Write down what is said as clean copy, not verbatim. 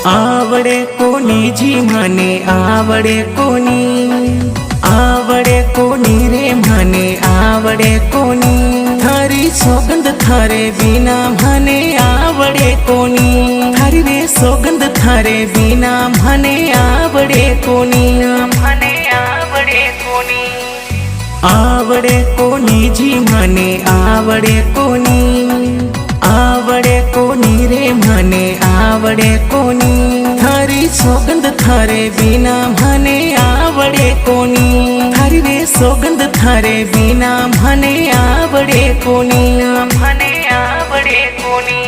आवडे कोणी जी म्हणे आवडे कोणी, आवडे कोणी रे म्हणे आवडे कोणी, थारी सोगंद थारे बिना म्हणे आवडे कोणी, थारी रे सोगंद थारे बिना म्हणे आवडे कोणी, म्हणे आवडे कोणी, आवडे कोणी जी म्हणे आवडे कोणी, आवडे कोणी रे म्हणे आवडे कोणी, थारी सोगंद थारे बिना म्हणे आवडे कोणी, थारी रे सोगंद थारे बिना म्हणे आवडे कोणी, म्हणे आवडे कोणी।